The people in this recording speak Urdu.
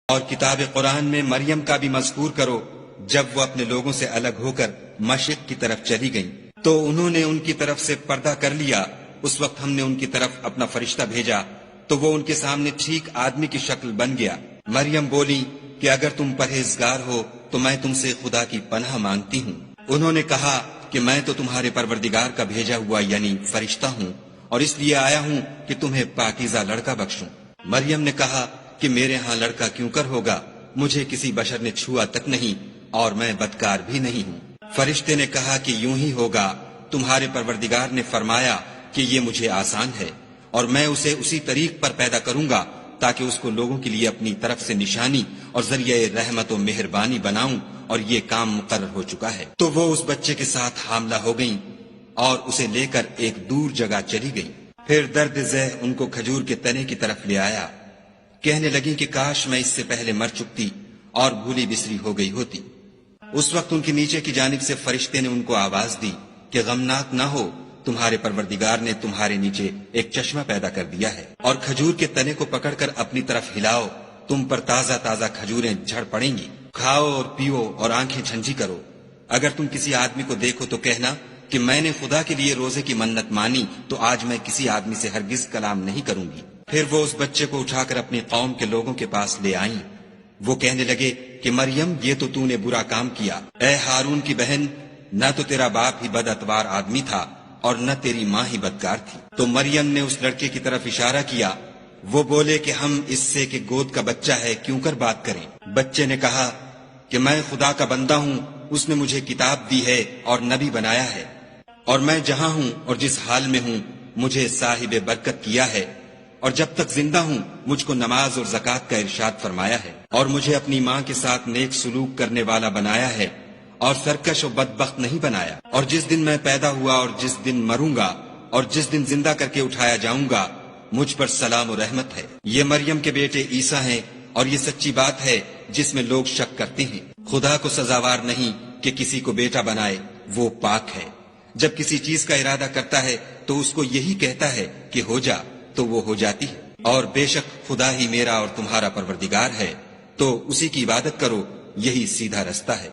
اور کتاب قرآن میں مریم کا بھی مذکور کرو جب وہ اپنے لوگوں سے الگ ہو کر مشرق کی طرف چلی گئیں تو انہوں نے ان کی طرف سے پردہ کر لیا۔ اس وقت ہم نے ان کی طرف اپنا فرشتہ بھیجا تو وہ ان کے سامنے ٹھیک آدمی کی شکل بن گیا۔ مریم بولی کہ اگر تم پرہیزگار ہو تو میں تم سے خدا کی پناہ مانگتی ہوں۔ انہوں نے کہا کہ میں تو تمہارے پروردگار کا بھیجا ہوا یعنی فرشتہ ہوں، اور اس لیے آیا ہوں کہ تمہیں پاکیزہ لڑکا بخشوں۔ مریم نے کہا کہ میرے ہاں لڑکا کیوں کر ہوگا، مجھے کسی بشر نے چھوا تک نہیں اور میں بدکار بھی نہیں ہوں۔ فرشتے نے کہا کہ یوں ہی ہوگا، تمہارے پروردگار نے فرمایا کہ یہ مجھے آسان ہے، اور میں اسے اسی طریق پر پیدا کروں گا تاکہ اس کو لوگوں کے لیے اپنی طرف سے نشانی اور ذریعہ رحمت و مہربانی بناؤں، اور یہ کام مقرر ہو چکا ہے۔ تو وہ اس بچے کے ساتھ حاملہ ہو گئیں اور اسے لے کر ایک دور جگہ چلی گئیں۔ پھر درد ذہ ان کو کھجور کے تنے کی طرف لے آیا، کہنے لگیں کہ کاش میں اس سے پہلے مر چکتی اور بھولی بسری ہو گئی ہوتی۔ اس وقت ان کے نیچے کی جانب سے فرشتے نے ان کو آواز دی کہ غمناک نہ ہو، تمہارے پروردگار نے تمہارے نیچے ایک چشمہ پیدا کر دیا ہے، اور کھجور کے تنے کو پکڑ کر اپنی طرف ہلاؤ، تم پر تازہ تازہ کھجوریں جھڑ پڑیں گی، کھاؤ اور پیو اور آنکھیں جھنجھی کرو۔ اگر تم کسی آدمی کو دیکھو تو کہنا کہ میں نے خدا کے لیے روزے کی منت مانی، تو آج میں کسی آدمی سے ہرگز کلام نہیں کروں گی۔ پھر وہ اس بچے کو اٹھا کر اپنی قوم کے لوگوں کے پاس لے آئیں۔ وہ کہنے لگے کہ مریم یہ تو نے برا کام کیا۔ اے ہارون کی بہن، نہ تو تیرا باپ ہی بد اتوار آدمی تھا اور نہ تیری ماں ہی بدکار تھی۔ تو مریم نے اس لڑکے کی طرف اشارہ کیا۔ وہ بولے کہ ہم اس سے کہ گود کا بچہ ہے کیوں کر بات کریں۔ بچے نے کہا کہ میں خدا کا بندہ ہوں، اس نے مجھے کتاب دی ہے اور نبی بنایا ہے، اور میں جہاں ہوں اور جس حال میں ہوں مجھے صاحب برکت کیا ہے، اور جب تک زندہ ہوں مجھ کو نماز اور زکوٰۃ کا ارشاد فرمایا ہے، اور مجھے اپنی ماں کے ساتھ نیک سلوک کرنے والا بنایا ہے اور سرکش و بدبخت نہیں بنایا، اور جس دن میں پیدا ہوا اور جس دن مروں گا اور جس دن زندہ کر کے اٹھایا جاؤں گا مجھ پر سلام و رحمت ہے۔ یہ مریم کے بیٹے عیسیٰ ہیں، اور یہ سچی بات ہے جس میں لوگ شک کرتے ہیں۔ خدا کو سزاوار نہیں کہ کسی کو بیٹا بنائے، وہ پاک ہے۔ جب کسی چیز کا ارادہ کرتا ہے تو اس کو یہی کہتا ہے کہ ہو جا، تو وہ ہو جاتی ہے۔ اور بے شک خدا ہی میرا اور تمہارا پروردگار ہے، تو اسی کی عبادت کرو، یہی سیدھا رستہ ہے۔